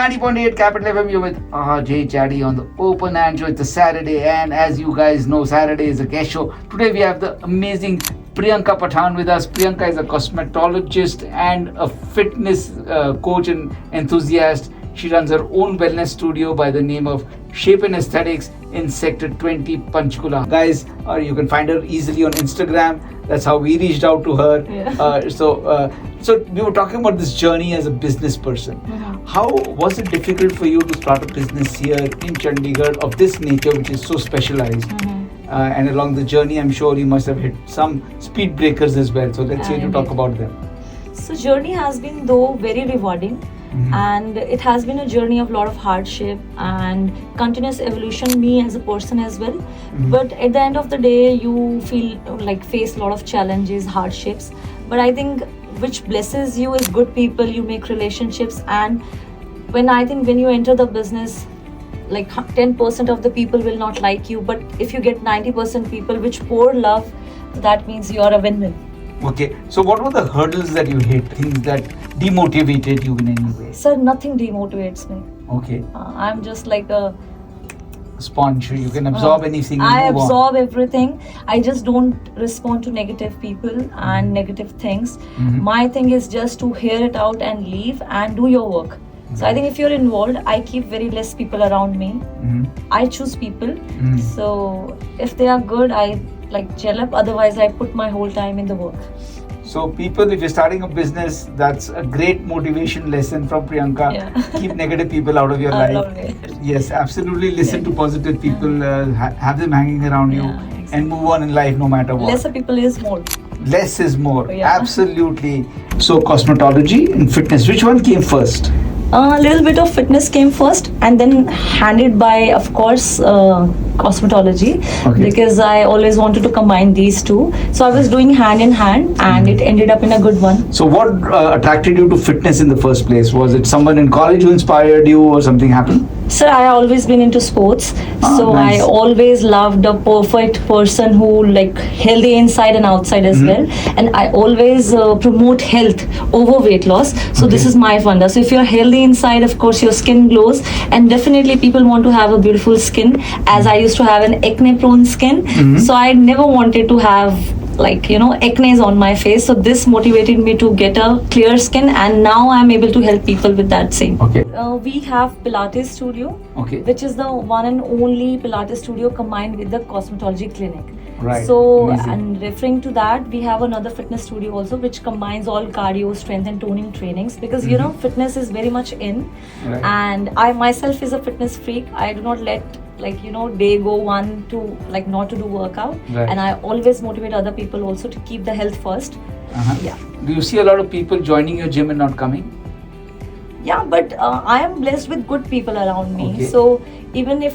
90.8 Capital FM. You're with RJ Chatty on the Open Hand Show. It's a Saturday, and as you guys know, Saturday is a guest show. Today we have the amazing Priyanka Pathan with us. Priyanka is a cosmetologist and a fitness coach and enthusiast. She runs her own wellness studio by the name of Shape and Aesthetics in Sector 20, Panchkula. Guys, you can find her easily on Instagram. That's how we reached out to her. Yeah. So we were talking about this journey as a business person. Mm-hmm. How was it difficult for you to start a business here in Chandigarh of this nature, which is so specialized? Mm-hmm. And along the journey, I'm sure you must have hit some speed breakers as well. So let's hear you talk about them. So journey has been though very rewarding. Mm-hmm. And it has been a journey of a lot of hardship and continuous evolution, me as a person as well. Mm-hmm. But at the end of the day, you feel like face a lot of challenges, hardships. But I think which blesses you is good people, you make relationships. And when you enter the business, like 10% of the people will not like you. But if you get 90% people which pour love, that means you are a win-win. Okay, so what were the hurdles that you hit? Things that demotivated you in any way? Sir, nothing demotivates me. Okay, I'm just like a sponge. You can absorb anything. And I move absorb everything. I just don't respond to negative people and negative things. Mm-hmm. My thing is just to hear it out and leave and do your work. So I think if you're involved, I keep very less people around me. Mm-hmm. I choose people. Mm-hmm. So if they are good, I like gel up. Otherwise, I put my whole time in the work. So people, if you're starting a business, that's a great motivation lesson from Priyanka. Yeah. Keep negative people out of your I life. love it. Yes, absolutely. Listen to positive people. Have them hanging around you, Yeah, exactly. and move on in life no matter what. Lesser people is more. Less is more. Yeah. Absolutely. So cosmetology and fitness, which one came first? A little bit of fitness came first, and then handed by, of course, cosmetology, Okay. because I always wanted to combine these two. So I was doing hand in hand, and it ended up in a good one. So what attracted you to fitness in the first place? Was it someone in college who inspired you, or something happened? Sir, I always been into sports, so nice. I always loved a perfect person who like healthy inside and outside as well. And I always promote health over weight loss. So this is my funda. So if you're healthy inside, of course your skin glows, and definitely people want to have a beautiful skin. As I used to have an acne-prone skin, so I never wanted to have acne on my face. So this motivated me to get a clear skin, and now I'm able to help people with that same. Okay. We have Pilates studio, Okay. which is the one and only Pilates studio combined with the cosmetology clinic. Right. So, Amazing. and referring to that, we have another fitness studio also, which combines all cardio, strength and toning trainings, because fitness is very much in. Right. And I myself is a fitness freak. I do not let day go one to not to do workout. Right. And I always motivate other people also to keep the health first. Uh-huh. Yeah. Do you see a lot of people joining your gym and not coming? Yeah, but I am blessed with good people around me. Okay. So even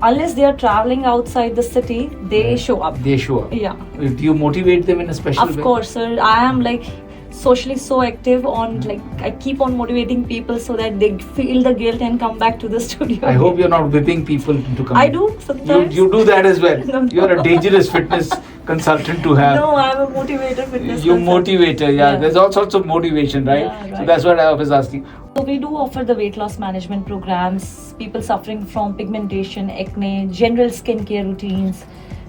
unless they are traveling outside the city, they show up. They show up. Yeah. Do you motivate them in a special way? Of course, sir. I am socially so active on I keep on motivating people so that they feel the guilt and come back to the studio. I hope you're not whipping people into coming. I do sometimes. You do that as well. No. You're a dangerous fitness consultant to have. No, I'm a motivator fitness You consultant. motivator, yeah. There's all sorts of motivation, right? Yeah, So right. that's what I was asking. So we do offer the weight loss management programs, people suffering from pigmentation, acne, general skincare routines.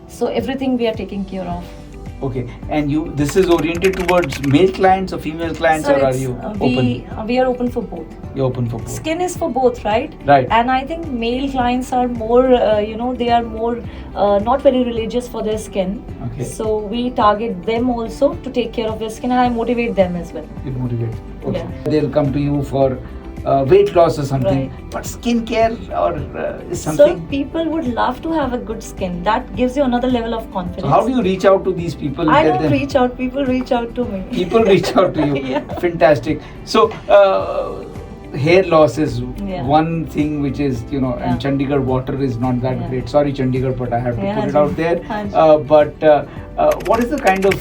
So everything we are taking care of. Okay, and this is oriented towards male clients or female clients, Sir, or are it's, you open? we are open for both. You're open for both. Skin is for both, right? Right. And I think male clients are more, they are more not very religious for their skin. Okay. So we target them also to take care of their skin, and I motivate them as well. You motivate. Okay. Yeah. They'll come to you for weight loss or something. Right. But skincare is So something. people would love to have a good skin. That gives you another level of confidence. So how do you reach out to these people? I Get don't them- reach out. People reach out to me. People reach out to you. Yeah. Fantastic. So hair loss is Yeah. one thing which is, and Yeah. Chandigarh water is not that Yeah. great. Sorry, Chandigarh, but I have to Yeah, put it Hanji. out there. Hanji. But what is the kind of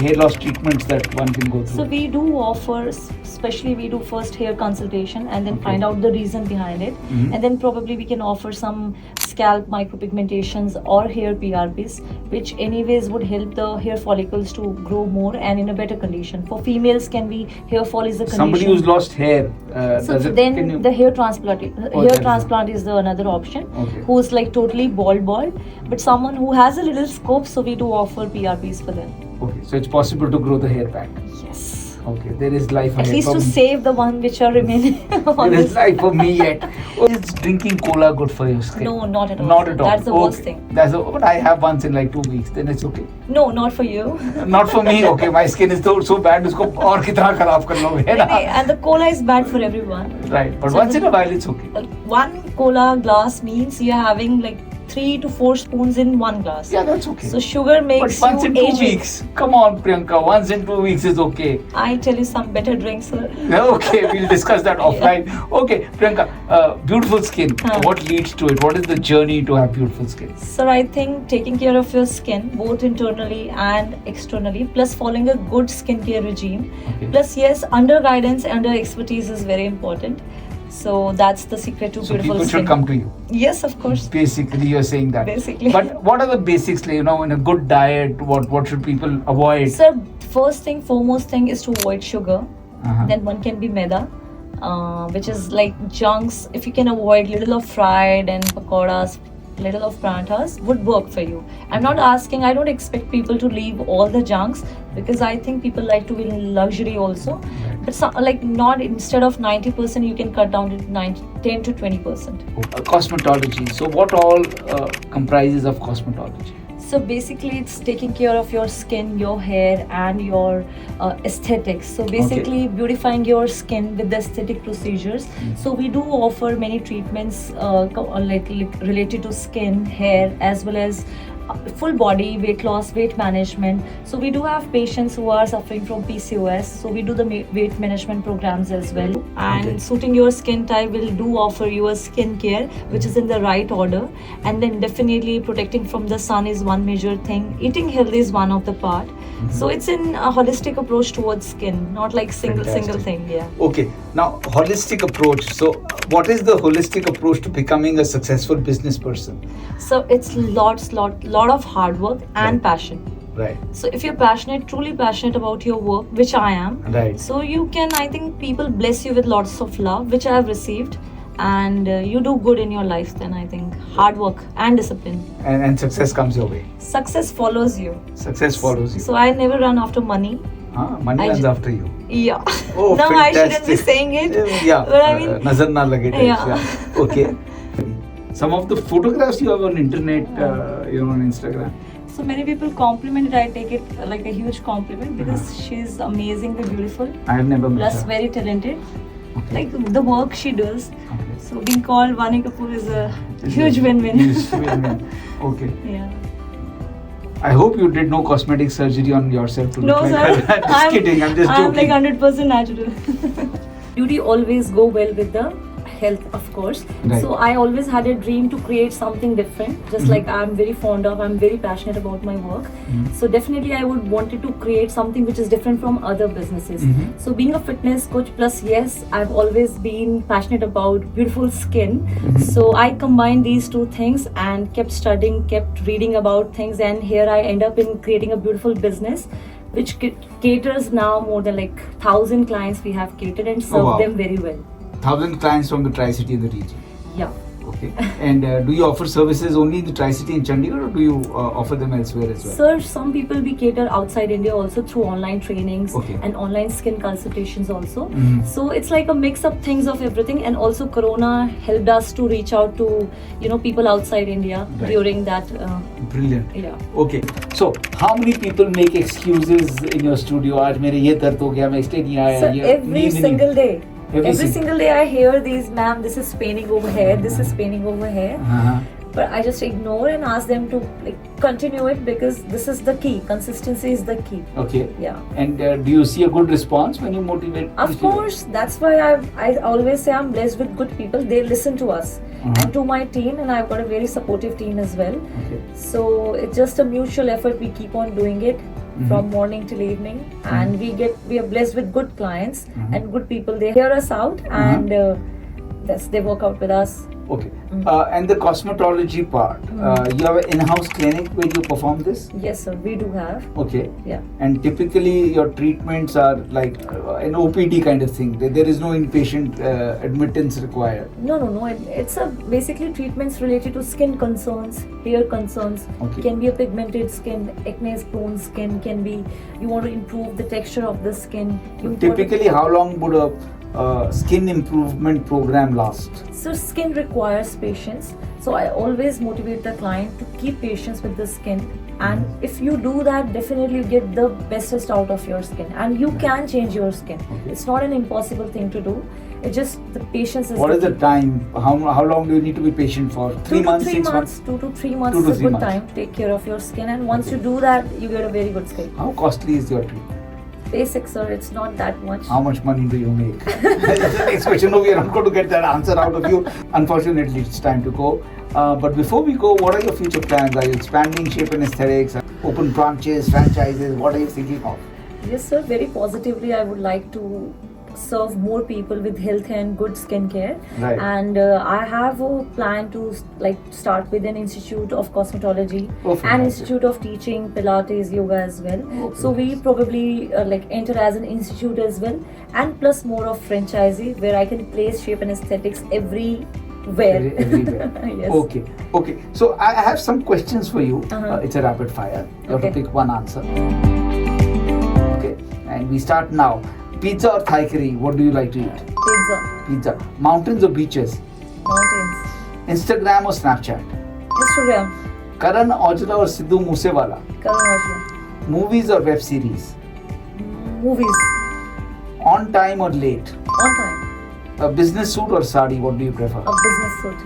hair loss treatments that one can go So through? we do offer especially we do first hair consultation and then Okay. find out the reason behind it, Mhm. and then probably we can offer some scalp micropigmentations or hair PRPs, which anyways would help the hair follicles to grow more and in a better condition. For females, can be hair fall is a condition. Somebody who's lost hair. So does it, then can you- the hair transplant, Oh, hair that is- transplant is the another option. Okay. Who's like totally bald, but someone who has a little scope, so we do offer PRPs for them. Okay, so it's possible to grow the hair back. Yes. Okay, there is life At ahead least for to me. save the one which are remaining. on There is this. life for me yet. Is drinking cola good for your skin? No, not at all. Not at all. That's the worst Okay. thing. But I have once in like 2 weeks. Then it's okay. No, not for you. Not for me. Okay, my skin is so bad. उसको और कितना खराब कर लोगे है ना? And the cola is bad for everyone. Right, but So once in a while it's okay. One cola glass means you're having like 3 to 4 spoons in one glass. Yeah, that's okay. So sugar But makes once you in 2 aging. weeks. Come on, Priyanka. Once in 2 weeks is okay. I tell you some better drinks, sir. Okay, we'll discuss that offline. Okay, Priyanka, beautiful skin. Huh. What leads to it? What is the journey to have beautiful skin? Sir, I think taking care of your skin, both internally and externally, plus following a good skincare regime, Okay. plus yes, under guidance, under expertise is very important. So that's the secret to So beautiful people skin. should come to you. Yes, of course. Basically, you're saying that. Basically. But what are the basics? Like, in a good diet, what should people avoid? Sir, first thing, foremost thing is to avoid sugar. Uh-huh. Then one can be maida, which is like junks. If you can avoid little of fried and pakoras, little of prantas, would work for you. I'm not asking, I don't expect people to leave all the junks, because I think people like to be in luxury also. But like not, instead of 90%, you can cut down to 10 to 20%. Cosmetology. So what all comprises of cosmetology? So basically, it's taking care of your skin, your hair, and your aesthetics. So basically, beautifying your skin with the aesthetic procedures. So we do offer many treatments like related to skin, hair, as well as full body weight loss, weight management. So we do have patients who are suffering from PCOS. So we do the weight management programs as well. And Okay. suiting your skin type, will do offer you a skincare which is in the right order. And then definitely protecting from the sun is one major thing. Eating healthy is one of the part. So it's in a holistic approach towards skin, not like single Fantastic. thing. Yeah. Okay, now holistic approach. So what is the holistic approach to becoming a successful business person? So it's lot of hard work and Right. passion. Right, So if you're passionate, truly passionate about your work, which I am, right. so you can, I think people bless you with lots of love, which I have received, and you do good in your life. Then I think hard work and discipline. And success comes your way. Success follows you. Success follows you. So I never run after money. Money I runs ju- after you. Yeah. Oh, no, I shouldn't be fantastic. saying it. Yeah, But I mean, nazar na lage types, Yeah. Okay. Some of the photographs you have on internet, on Instagram. so many people compliment it. I take it like a huge compliment because she's amazingly beautiful, I have never met plus her. very talented. Okay. Like the work she does. Okay. So being called Vani Kapoor is a It's huge a win-win. huge win-win. Okay. Yeah. I hope you did no cosmetic surgery on yourself to No, look sir. like that. I'm just kidding. I'm just I'm joking. like 100% natural. Beauty always go well with the health, of course. Right. So I always had a dream to create something different, just Mhm. like I'm very fond of, I'm very passionate about my work. Mhm. So definitely I would wanted to create something which is different from other businesses. Mhm. So being a fitness coach, plus yes, I've always been passionate about beautiful skin. Mhm. So I combined these two things and kept studying, kept reading about things, and here I end up in creating a beautiful business which caters now more than like 1,000 clients we have catered and served wow. them very well. 1,000 clients from the Tri-City and the region. Yeah. Okay. And do you offer services only in the Tri-City in Chandigarh, or do you offer them elsewhere as well? Sir, some people we cater outside India also through online trainings Okay. and online skin consultations also. Mhm. So it's like a mix of things of everything, and also Corona helped us to reach out to people outside India Right. during that. Brilliant. Yeah. Okay. So how many people make excuses in your studio? आज मेरे ये दर्द हो गया, मैं इसलिए नहीं आया. So ये every नींद नहीं- single day. Every Every sing- single day I hear these, ma'am, this is paining over here, this is paining over here. Uh-huh. But I just ignore and ask them to continue it, because this is the key. Consistency is the key. Okay. Yeah. And do you see a good response when you motivate? Of people? course, that's why I always say I'm blessed with good people. They listen to us and to my team, and I've got a very supportive team as well. Okay. So it's just a mutual effort. We keep on doing it. from morning till evening, and we are blessed with good clients and good people. They hear us out and they work out with us. Okay. And the cosmetology part, you have an in-house clinic where you perform this? Yes, sir, we do have. Okay. Yeah. And typically your treatments are like an OPD kind of thing. There is no inpatient admittance required. No. It's basically treatments related to skin concerns, hair concerns. Okay. Can be a pigmented skin, acne-prone skin. Can be you want to improve the texture of the skin. Typically, how long would a skin improvement program last? So skin requires patience. So I always motivate the client to keep patience with the skin. And if you do that, definitely you get the bestest out of your skin. And you can change your skin. Okay. It's not an impossible thing to do. It's just the patience is What is the key. time? How long do you need to be patient for? 3 months, 6 months? 2 to 3 months 2 to is a 3 good months. time to take care of your skin. And once you do that, you get a very good skin. How costly is your treatment? Basic, sir, it's not that much. How much money do you make? That's the next question. No, we are not going to get that answer out of you. Unfortunately, it's time to go. But before we go, what are your future plans? Are you expanding Shape and Aesthetics? Open branches, franchises? What are you thinking of? Yes, sir. Very positively, I would like to serve more people with health and good skincare. Right. And I have a plan to start with an institute of cosmetology Oh, and fantastic. institute of teaching Pilates, yoga as well. Okay. So we probably enter as an institute as well, and plus more of franchisee where I can place Shape and Aesthetics everywhere. Everywhere. Yes. Okay. So I have some questions for you. Uh-huh. It's a rapid fire. You have to Okay. pick one answer. Okay. And we start now. Pizza or Thai curry? What do you like to eat? Pizza. Mountains or beaches? Mountains. Instagram or Snapchat? Instagram. Karan Aujla or Sidhu Moosewala? Karan Aujla. Movies or web series? Movies. On time or late? On time. A business suit or sari? What do you prefer? A business suit.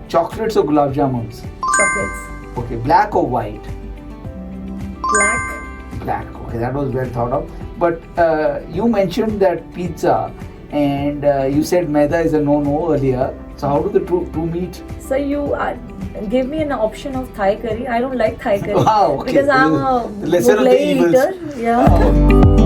Chocolates or gulab jamuns? Chocolates. Okay. Black or white? Black. Black. Okay, that was well thought of. But you mentioned that pizza, and you said maida is a no-no earlier. So how do the two meet? So you give me an option of Thai curry. I don't like Thai curry Wow, okay. because I'm a Lesser of the Mughlai evils. eater. Yeah. Oh.